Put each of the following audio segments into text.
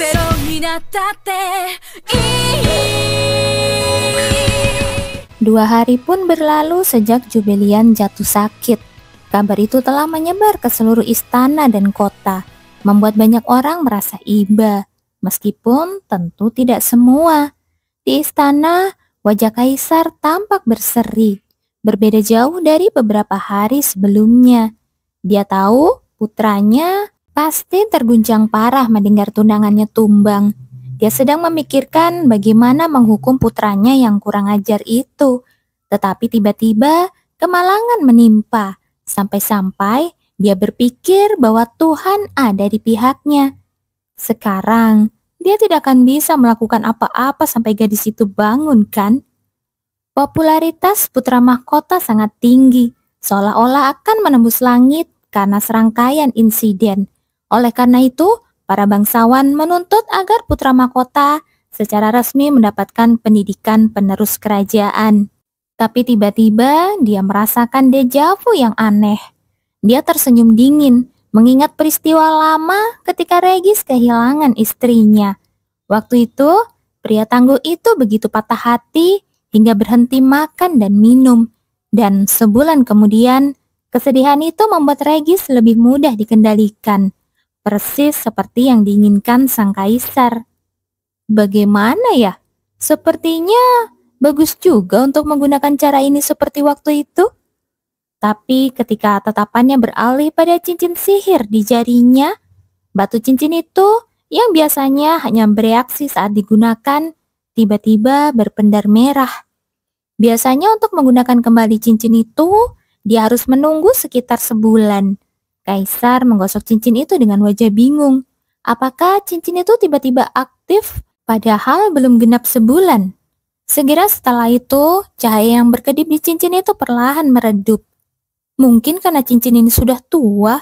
2 hari pun berlalu sejak Jubelian jatuh sakit. Kabar itu telah menyebar ke seluruh istana dan kota, membuat banyak orang merasa iba, meskipun tentu tidak semua. Di istana, wajah kaisar tampak berseri, berbeda jauh dari beberapa hari sebelumnya. Dia tahu putranya pasti terguncang parah mendengar tunangannya tumbang. Dia sedang memikirkan bagaimana menghukum putranya yang kurang ajar itu. Tetapi tiba-tiba kemalangan menimpa, sampai-sampai dia berpikir bahwa Tuhan ada di pihaknya. Sekarang, dia tidak akan bisa melakukan apa-apa sampai gadis itu bangun, kan? Popularitas putra mahkota sangat tinggi, seolah-olah akan menembus langit karena serangkaian insiden. Oleh karena itu, para bangsawan menuntut agar putra mahkota secara resmi mendapatkan pendidikan penerus kerajaan. Tapi tiba-tiba dia merasakan dejavu yang aneh. Dia tersenyum dingin, mengingat peristiwa lama ketika Regis kehilangan istrinya. Waktu itu, pria tangguh itu begitu patah hati hingga berhenti makan dan minum. Dan sebulan kemudian, kesedihan itu membuat Regis lebih mudah dikendalikan. Persis seperti yang diinginkan sang kaisar. Bagaimana ya? Sepertinya bagus juga untuk menggunakan cara ini seperti waktu itu. Tapi ketika tatapannya beralih pada cincin sihir di jarinya, batu cincin itu yang biasanya hanya bereaksi saat digunakan, tiba-tiba berpendar merah. Biasanya untuk menggunakan kembali cincin itu, dia harus menunggu sekitar sebulan. Kaisar menggosok cincin itu dengan wajah bingung. Apakah cincin itu tiba-tiba aktif padahal belum genap sebulan? Segera setelah itu, cahaya yang berkedip di cincin itu perlahan meredup. Mungkin karena cincin ini sudah tua.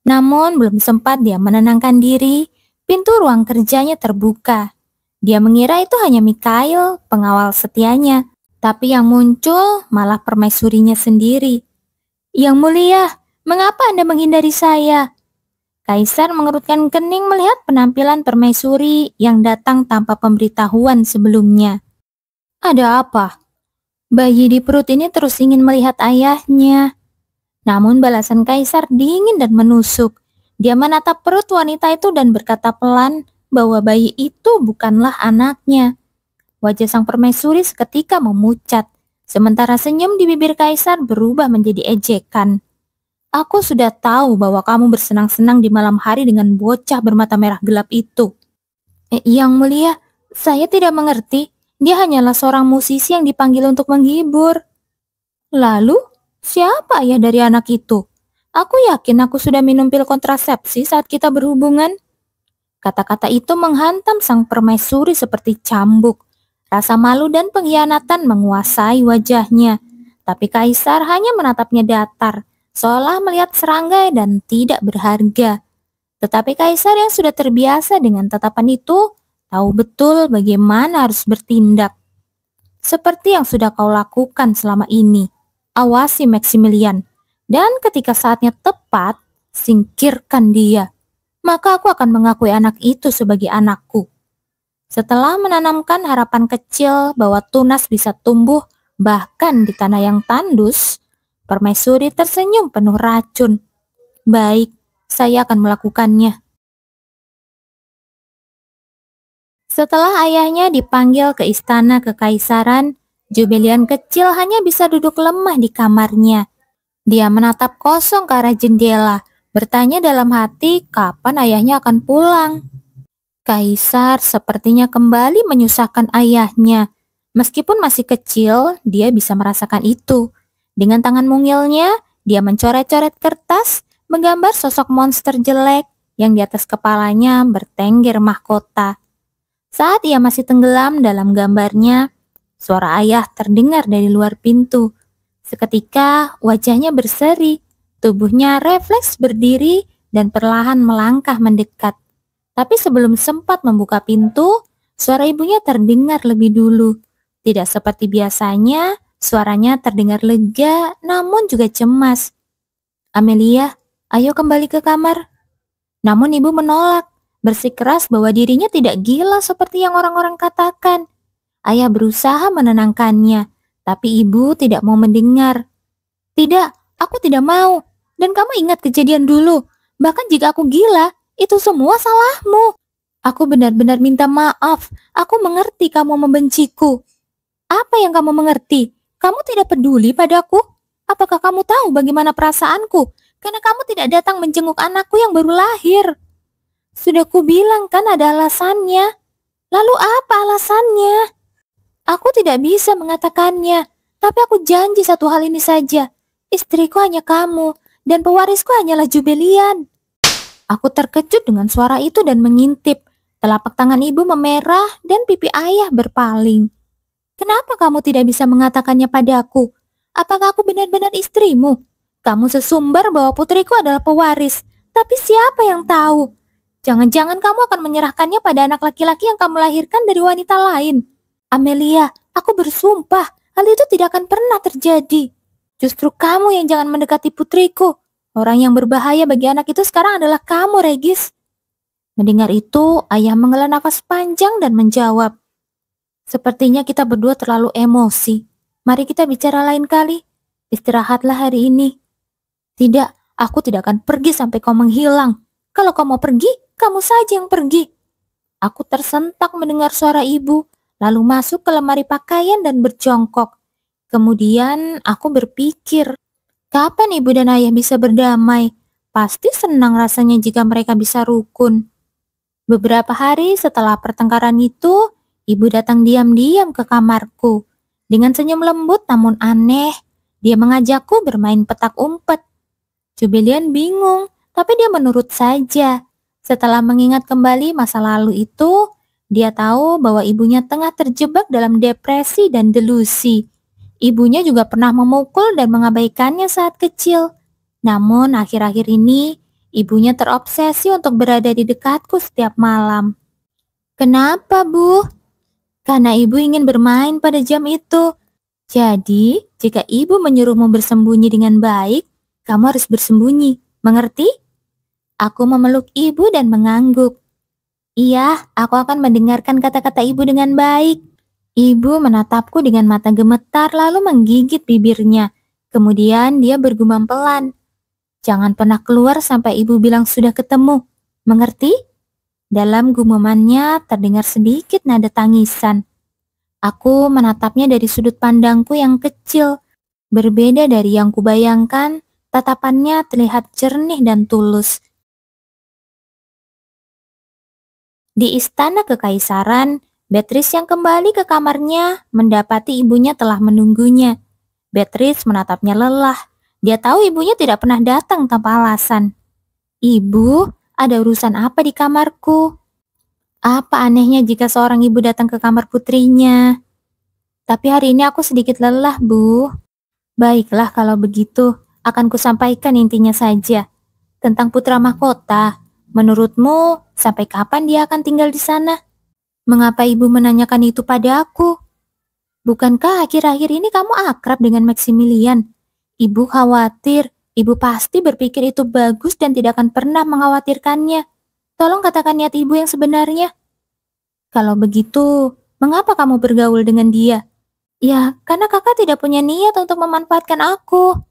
Namun belum sempat dia menenangkan diri, pintu ruang kerjanya terbuka. Dia mengira itu hanya Mikhail, pengawal setianya. Tapi yang muncul malah permaisurinya sendiri. Yang mulia, mengapa Anda menghindari saya? Kaisar mengerutkan kening melihat penampilan permaisuri yang datang tanpa pemberitahuan sebelumnya. Ada apa? Bayi di perut ini terus ingin melihat ayahnya. Namun balasan Kaisar dingin dan menusuk. Dia menatap perut wanita itu dan berkata pelan bahwa bayi itu bukanlah anaknya. Wajah sang permaisuri seketika memucat, sementara senyum di bibir Kaisar berubah menjadi ejekan. Aku sudah tahu bahwa kamu bersenang-senang di malam hari dengan bocah bermata merah gelap itu. Yang mulia, saya tidak mengerti. Dia hanyalah seorang musisi yang dipanggil untuk menghibur. Lalu, siapa ayah dari anak itu? Aku yakin aku sudah minum pil kontrasepsi saat kita berhubungan. Kata-kata itu menghantam sang permaisuri seperti cambuk. Rasa malu dan pengkhianatan menguasai wajahnya. Tapi Kaisar hanya menatapnya datar, seolah melihat serangga dan tidak berharga. Tetapi Kaisar yang sudah terbiasa dengan tatapan itu, tahu betul bagaimana harus bertindak. Seperti yang sudah kau lakukan selama ini. Awasi Maximilian. Dan ketika saatnya tepat, singkirkan dia. Maka aku akan mengakui anak itu sebagai anakku. Setelah menanamkan harapan kecil bahwa tunas bisa tumbuh bahkan di tanah yang tandus, permaisuri tersenyum penuh racun. Baik, saya akan melakukannya. Setelah ayahnya dipanggil ke istana kekaisaran, Jubelian kecil hanya bisa duduk lemah di kamarnya. Dia menatap kosong ke arah jendela, bertanya dalam hati kapan ayahnya akan pulang. Kaisar sepertinya kembali menyusahkan ayahnya. Meskipun masih kecil, dia bisa merasakan itu. Dengan tangan mungilnya, dia mencoret-coret kertas, menggambar sosok monster jelek yang di atas kepalanya bertengger mahkota. Saat ia masih tenggelam dalam gambarnya, suara ayah terdengar dari luar pintu. Seketika wajahnya berseri, tubuhnya refleks berdiri dan perlahan melangkah mendekat. Tapi sebelum sempat membuka pintu, suara ibunya terdengar lebih dulu. Tidak seperti biasanya, suaranya terdengar lega namun juga cemas. Amelia, ayo kembali ke kamar. Namun ibu menolak. bersikeras bahwa dirinya tidak gila seperti yang orang-orang katakan. Ayah berusaha menenangkannya, tapi ibu tidak mau mendengar. Tidak, aku tidak mau. Dan kamu ingat kejadian dulu. Bahkan jika aku gila, itu semua salahmu. Aku benar-benar minta maaf. Aku mengerti kamu membenciku. Apa yang kamu mengerti? Kamu tidak peduli padaku? Apakah kamu tahu bagaimana perasaanku? Karena kamu tidak datang menjenguk anakku yang baru lahir. Sudah kubilang kan ada alasannya. Lalu apa alasannya? Aku tidak bisa mengatakannya, tapi aku janji satu hal ini saja. Istriku hanya kamu, dan pewarisku hanyalah Jubelian. Aku terkejut dengan suara itu dan mengintip. Telapak tangan ibu memerah dan pipi ayah berpaling. Kenapa kamu tidak bisa mengatakannya padaku? Apakah aku benar-benar istrimu? Kamu sesumbar bahwa putriku adalah pewaris, tapi siapa yang tahu? Jangan-jangan kamu akan menyerahkannya pada anak laki-laki yang kamu lahirkan dari wanita lain. Amelia, aku bersumpah, hal itu tidak akan pernah terjadi. Justru kamu yang jangan mendekati putriku. Orang yang berbahaya bagi anak itu sekarang adalah kamu, Regis. Mendengar itu, ayah menghela nafas panjang dan menjawab, sepertinya kita berdua terlalu emosi. Mari kita bicara lain kali. Istirahatlah hari ini. Tidak, aku tidak akan pergi sampai kau menghilang. Kalau kau mau pergi, kamu saja yang pergi. Aku tersentak mendengar suara ibu, lalu masuk ke lemari pakaian dan berjongkok. Kemudian aku berpikir, kapan ibu dan ayah bisa berdamai? Pasti senang rasanya jika mereka bisa rukun. Beberapa hari setelah pertengkaran itu, ibu datang diam-diam ke kamarku. Dengan senyum lembut namun aneh, dia mengajakku bermain petak umpet. Jubelian bingung, tapi dia menurut saja. Setelah mengingat kembali masa lalu itu, dia tahu bahwa ibunya tengah terjebak dalam depresi dan delusi. Ibunya juga pernah memukul dan mengabaikannya saat kecil. Namun akhir-akhir ini, ibunya terobsesi untuk berada di dekatku setiap malam. Kenapa, Bu? Karena ibu ingin bermain pada jam itu. Jadi, jika ibu menyuruhmu bersembunyi dengan baik, kamu harus bersembunyi. Mengerti? Aku memeluk ibu dan mengangguk. Iya, aku akan mendengarkan kata-kata ibu dengan baik. Ibu menatapku dengan mata gemetar lalu menggigit bibirnya. Kemudian dia bergumam pelan. Jangan pernah keluar sampai ibu bilang sudah ketemu. Mengerti? Dalam gumamannya terdengar sedikit nada tangisan. Aku menatapnya dari sudut pandangku yang kecil. Berbeda dari yang kubayangkan, tatapannya terlihat jernih dan tulus. Di istana kekaisaran, Beatrice yang kembali ke kamarnya mendapati ibunya telah menunggunya. Beatrice menatapnya lelah. Dia tahu ibunya tidak pernah datang tanpa alasan. Ibu, ada urusan apa di kamarku? Apa anehnya jika seorang ibu datang ke kamar putrinya? Tapi hari ini aku sedikit lelah, Bu. Baiklah kalau begitu, akan kusampaikan intinya saja. Tentang putra mahkota, menurutmu sampai kapan dia akan tinggal di sana? Mengapa ibu menanyakan itu pada aku? Bukankah akhir-akhir ini kamu akrab dengan Maximilian? Ibu khawatir, ibu pasti berpikir itu bagus dan tidak akan pernah mengkhawatirkannya. Tolong katakan niat ibu yang sebenarnya. Kalau begitu, mengapa kamu bergaul dengan dia? Ya, karena kakak tidak punya niat untuk memanfaatkan aku.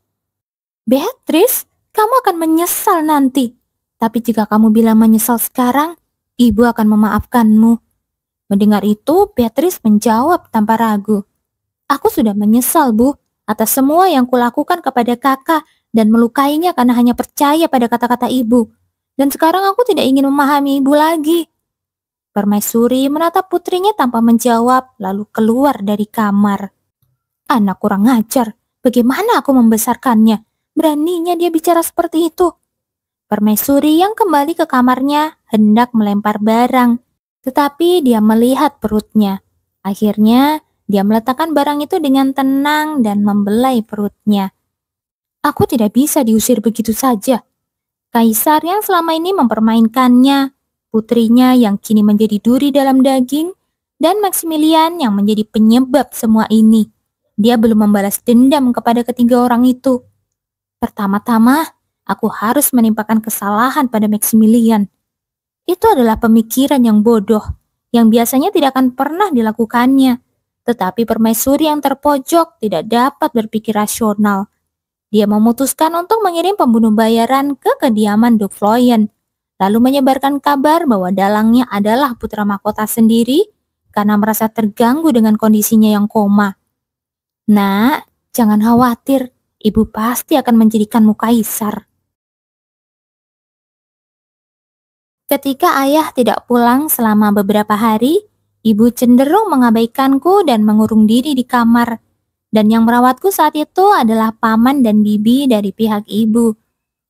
Beatrice, kamu akan menyesal nanti. Tapi jika kamu bilang menyesal sekarang, ibu akan memaafkanmu. Mendengar itu, Beatrice menjawab tanpa ragu. Aku sudah menyesal, Bu, atas semua yang kulakukan kepada kakak dan melukainya karena hanya percaya pada kata-kata ibu. Dan sekarang aku tidak ingin memahami ibu lagi. Permaisuri menatap putrinya tanpa menjawab, lalu keluar dari kamar. Anak kurang ajar, bagaimana aku membesarkannya? Beraninya dia bicara seperti itu. Permaisuri yang kembali ke kamarnya hendak melempar barang, tetapi dia melihat perutnya. Akhirnya, dia meletakkan barang itu dengan tenang dan membelai perutnya. Aku tidak bisa diusir begitu saja. Kaisar yang selama ini mempermainkannya, putrinya yang kini menjadi duri dalam daging, dan Maximilian yang menjadi penyebab semua ini. Dia belum membalas dendam kepada ketiga orang itu. Pertama-tama, aku harus menimpakan kesalahan pada Maximilian. Itu adalah pemikiran yang bodoh, yang biasanya tidak akan pernah dilakukannya. Tetapi permaisuri yang terpojok tidak dapat berpikir rasional. Dia memutuskan untuk mengirim pembunuh bayaran ke kediaman Duk Floyen, lalu menyebarkan kabar bahwa dalangnya adalah putra mahkota sendiri karena merasa terganggu dengan kondisinya yang koma. Nak, jangan khawatir, ibu pasti akan menjadikanmu kaisar. Ketika ayah tidak pulang selama beberapa hari, ibu cenderung mengabaikanku dan mengurung diri di kamar. Dan yang merawatku saat itu adalah paman dan bibi dari pihak ibu.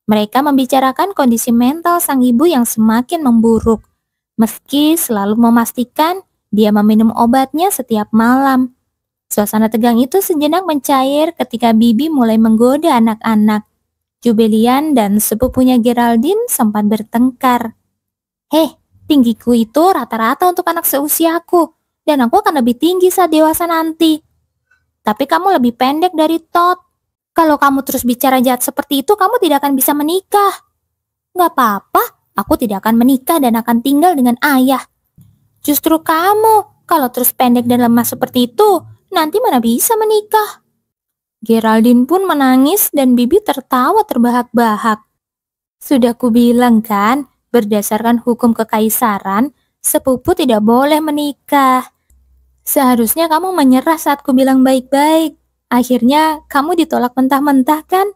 Mereka membicarakan kondisi mental sang ibu yang semakin memburuk, meski selalu memastikan dia meminum obatnya setiap malam. Suasana tegang itu sejenak mencair ketika bibi mulai menggoda anak-anak. Jubelian dan sepupunya Geraldine sempat bertengkar. Hei, tinggiku itu rata-rata untuk anak seusiaku, dan aku akan lebih tinggi saat dewasa nanti. Tapi kamu lebih pendek dari Todd. Kalau kamu terus bicara jahat seperti itu, kamu tidak akan bisa menikah. Gak apa-apa, aku tidak akan menikah dan akan tinggal dengan ayah. Justru kamu, kalau terus pendek dan lemah seperti itu, nanti mana bisa menikah. Geraldine pun menangis dan bibi tertawa terbahak-bahak. Sudah kubilang kan, berdasarkan hukum kekaisaran, sepupu tidak boleh menikah. Seharusnya kamu menyerah saat kubilang baik-baik. Akhirnya kamu ditolak mentah-mentah kan?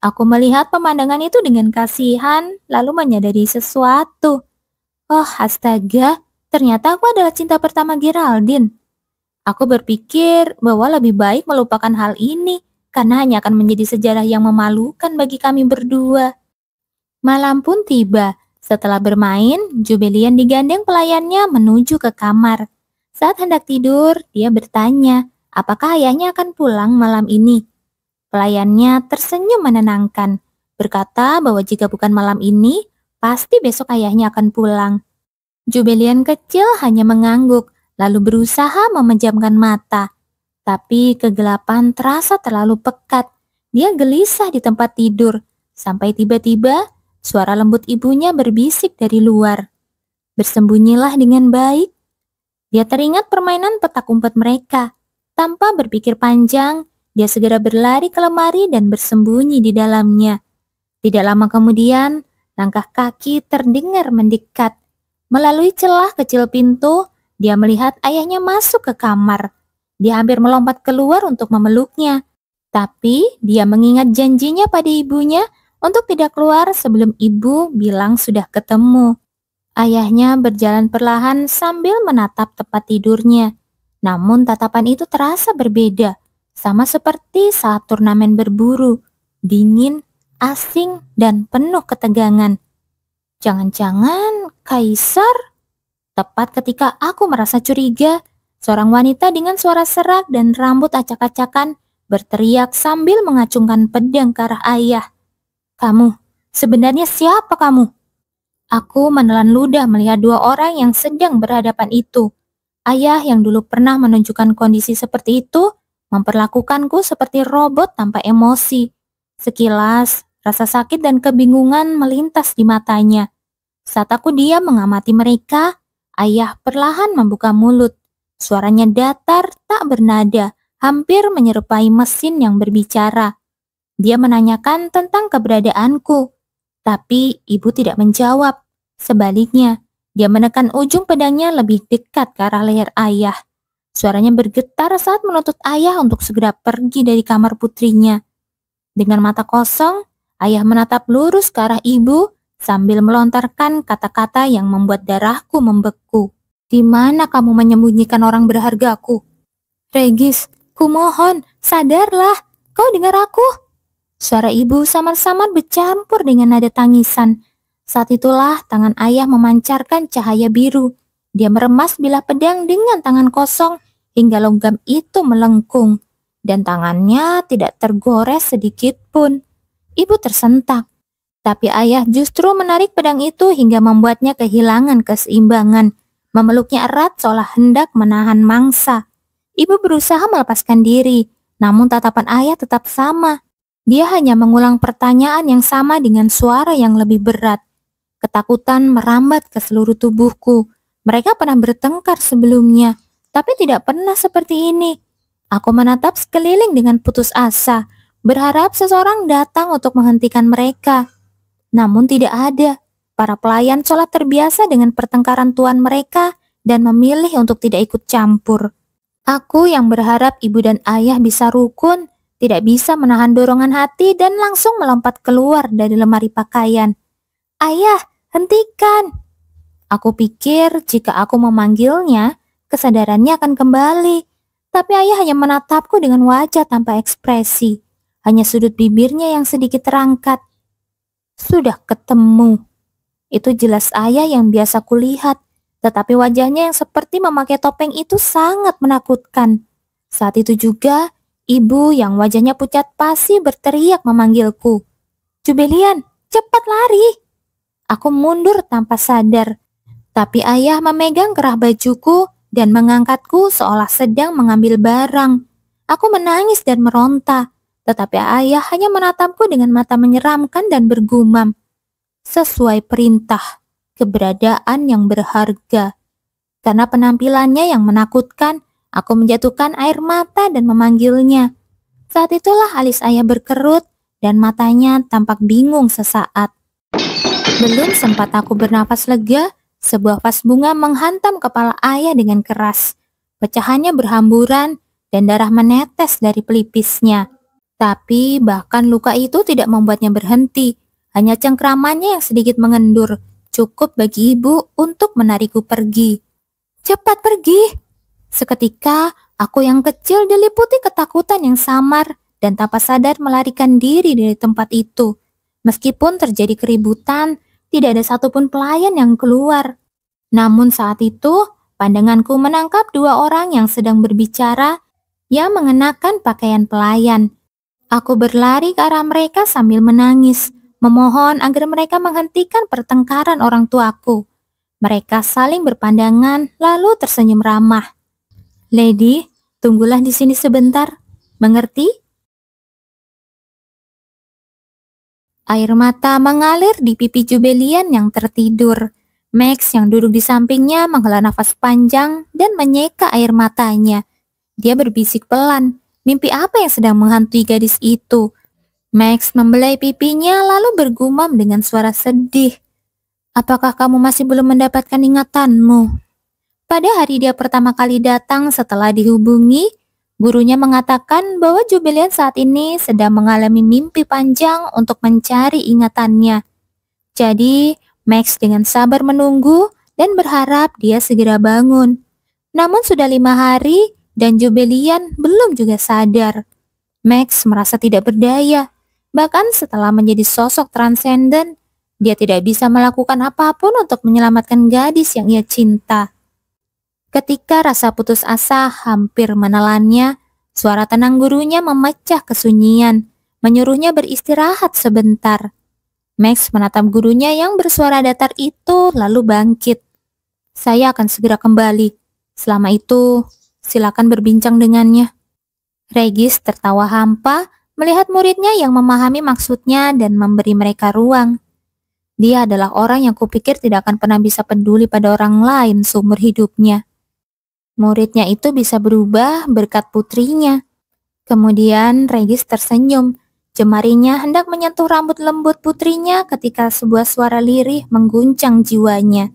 Aku melihat pemandangan itu dengan kasihan, lalu menyadari sesuatu. Oh astaga, ternyata aku adalah cinta pertama Geraldine. Aku berpikir bahwa lebih baik melupakan hal ini, karena hanya akan menjadi sejarah yang memalukan bagi kami berdua. Malam pun tiba. Setelah bermain, Jubelian digandeng pelayannya menuju ke kamar. Saat hendak tidur, dia bertanya, apakah ayahnya akan pulang malam ini? Pelayannya tersenyum menenangkan, berkata bahwa jika bukan malam ini, pasti besok ayahnya akan pulang. Jubelian kecil hanya mengangguk, lalu berusaha memejamkan mata. Tapi kegelapan terasa terlalu pekat. Dia gelisah di tempat tidur, sampai tiba-tiba suara lembut ibunya berbisik dari luar. Bersembunyilah dengan baik. Dia teringat permainan petak umpet mereka. Tanpa berpikir panjang, dia segera berlari ke lemari dan bersembunyi di dalamnya. Tidak lama kemudian, langkah kaki terdengar mendekat. Melalui celah kecil pintu, dia melihat ayahnya masuk ke kamar. Dia hampir melompat keluar untuk memeluknya. Tapi dia mengingat janjinya pada ibunya untuk tidak keluar sebelum ibu bilang sudah ketemu. Ayahnya berjalan perlahan sambil menatap tempat tidurnya. Namun tatapan itu terasa berbeda, sama seperti saat turnamen berburu, dingin, asing, dan penuh ketegangan. Jangan-jangan kaisar? Tepat ketika aku merasa curiga, seorang wanita dengan suara serak dan rambut acak-acakan berteriak sambil mengacungkan pedang ke arah ayah. Kamu, sebenarnya siapa kamu? Aku menelan ludah melihat dua orang yang sedang berhadapan itu. Ayah yang dulu pernah menunjukkan kondisi seperti itu, memperlakukanku seperti robot tanpa emosi. Sekilas, rasa sakit dan kebingungan melintas di matanya. Saat aku diam mengamati mereka, ayah perlahan membuka mulut. Suaranya datar, tak bernada, hampir menyerupai mesin yang berbicara. Dia menanyakan tentang keberadaanku. Tapi ibu tidak menjawab. Sebaliknya, dia menekan ujung pedangnya lebih dekat ke arah leher ayah. Suaranya bergetar saat menuntut ayah untuk segera pergi dari kamar putrinya. Dengan mata kosong, ayah menatap lurus ke arah ibu sambil melontarkan kata-kata yang membuat darahku membeku. Di mana kamu menyembunyikan orang berhargaku? Regis, kumohon, sadarlah. Kau dengar aku? Suara ibu samar-samar bercampur dengan nada tangisan. Saat itulah tangan ayah memancarkan cahaya biru. Dia meremas bilah pedang dengan tangan kosong hingga logam itu melengkung. Dan tangannya tidak tergores sedikit pun. Ibu tersentak. Tapi ayah justru menarik pedang itu hingga membuatnya kehilangan keseimbangan. Memeluknya erat seolah hendak menahan mangsa. Ibu berusaha melepaskan diri, namun tatapan ayah tetap sama. Dia hanya mengulang pertanyaan yang sama dengan suara yang lebih berat. Ketakutan merambat ke seluruh tubuhku. Mereka pernah bertengkar sebelumnya, tapi tidak pernah seperti ini. Aku menatap sekeliling dengan putus asa, berharap seseorang datang untuk menghentikan mereka. Namun tidak ada. Para pelayan sholat terbiasa dengan pertengkaran tuan mereka dan memilih untuk tidak ikut campur. Aku yang berharap ibu dan ayah bisa rukun, tidak bisa menahan dorongan hati dan langsung melompat keluar dari lemari pakaian. Ayah, hentikan! Aku pikir jika aku memanggilnya, kesadarannya akan kembali. Tapi ayah hanya menatapku dengan wajah tanpa ekspresi. Hanya sudut bibirnya yang sedikit terangkat. Sudah ketemu. Itu jelas ayah yang biasa kulihat, tetapi wajahnya yang seperti memakai topeng itu sangat menakutkan. Saat itu juga, ibu yang wajahnya pucat pasi berteriak memanggilku. Jubelian, cepat lari! Aku mundur tanpa sadar, tapi ayah memegang kerah bajuku dan mengangkatku seolah sedang mengambil barang. Aku menangis dan meronta, tetapi ayah hanya menatapku dengan mata menyeramkan dan bergumam. Sesuai perintah, keberadaan yang berharga. Karena penampilannya yang menakutkan, aku menjatuhkan air mata dan memanggilnya. Saat itulah alis ayah berkerut dan matanya tampak bingung sesaat. Belum sempat aku bernapas lega, sebuah vas bunga menghantam kepala ayah dengan keras. Pecahannya berhamburan dan darah menetes dari pelipisnya. Tapi bahkan luka itu tidak membuatnya berhenti. Hanya cengkramannya yang sedikit mengendur, cukup bagi ibu untuk menarikku pergi. Cepat pergi! Seketika, aku yang kecil diliputi ketakutan yang samar dan tanpa sadar melarikan diri dari tempat itu. Meskipun terjadi keributan, tidak ada satupun pelayan yang keluar. Namun saat itu, pandanganku menangkap dua orang yang sedang berbicara yang mengenakan pakaian pelayan. Aku berlari ke arah mereka sambil menangis, memohon agar mereka menghentikan pertengkaran orang tuaku. Mereka saling berpandangan lalu tersenyum ramah. Lady, tunggulah di sini sebentar. Mengerti? Air mata mengalir di pipi Jubelian yang tertidur. Max yang duduk di sampingnya menghela nafas panjang dan menyeka air matanya. Dia berbisik pelan, mimpi apa yang sedang menghantui gadis itu? Max membelai pipinya lalu bergumam dengan suara sedih. Apakah kamu masih belum mendapatkan ingatanmu? Pada hari dia pertama kali datang setelah dihubungi, gurunya mengatakan bahwa Jubelian saat ini sedang mengalami mimpi panjang untuk mencari ingatannya. Jadi, Max dengan sabar menunggu dan berharap dia segera bangun. Namun sudah 5 hari dan Jubelian belum juga sadar. Max merasa tidak berdaya. Bahkan setelah menjadi sosok transenden, dia tidak bisa melakukan apapun untuk menyelamatkan gadis yang ia cinta. Ketika rasa putus asa hampir menelannya, suara tenang gurunya memecah kesunyian, menyuruhnya beristirahat sebentar. Max menatap gurunya yang bersuara datar itu lalu bangkit. Saya akan segera kembali. Selama itu, silakan berbincang dengannya. Regis tertawa hampa melihat muridnya yang memahami maksudnya dan memberi mereka ruang. Dia adalah orang yang kupikir tidak akan pernah bisa peduli pada orang lain seumur hidupnya. Muridnya itu bisa berubah berkat putrinya. Kemudian Regis tersenyum. Jemarinya hendak menyentuh rambut lembut putrinya ketika sebuah suara lirih mengguncang jiwanya.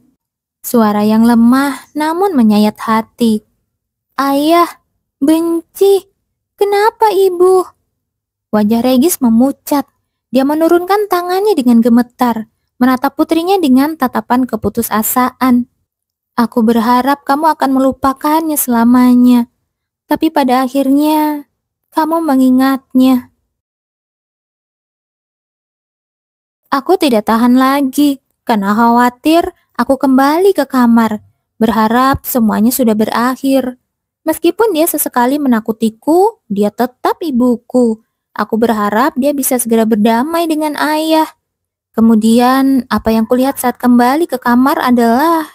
Suara yang lemah namun menyayat hati. Ayah, benci. Kenapa ibu? Wajah Regis memucat. Dia menurunkan tangannya dengan gemetar, menatap putrinya dengan tatapan keputusasaan. Aku berharap kamu akan melupakannya selamanya. Tapi pada akhirnya, kamu mengingatnya. Aku tidak tahan lagi, karena khawatir aku kembali ke kamar, berharap semuanya sudah berakhir. Meskipun dia sesekali menakutiku, dia tetap ibuku. Aku berharap dia bisa segera berdamai dengan ayah. Kemudian, apa yang kulihat saat kembali ke kamar adalah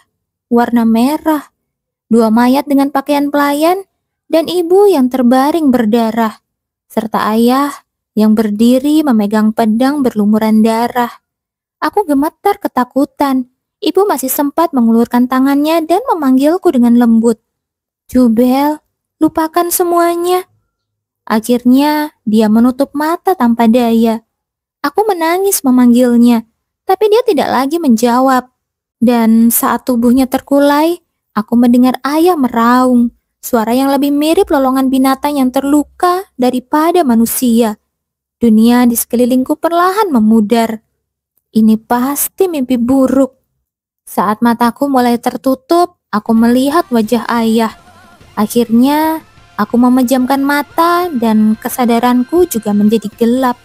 warna merah. 2 mayat dengan pakaian pelayan, dan ibu yang terbaring berdarah, serta ayah yang berdiri memegang pedang berlumuran darah. Aku gemetar ketakutan. Ibu masih sempat mengulurkan tangannya dan memanggilku dengan lembut. Jubel, lupakan semuanya. Akhirnya, dia menutup mata tanpa daya. Aku menangis memanggilnya, tapi dia tidak lagi menjawab. Dan saat tubuhnya terkulai, aku mendengar ayah meraung, suara yang lebih mirip lolongan binatang yang terluka daripada manusia. Dunia di sekelilingku perlahan memudar. Ini pasti mimpi buruk. Saat mataku mulai tertutup, aku melihat wajah ayah. Akhirnya, aku memejamkan mata dan kesadaranku juga menjadi gelap.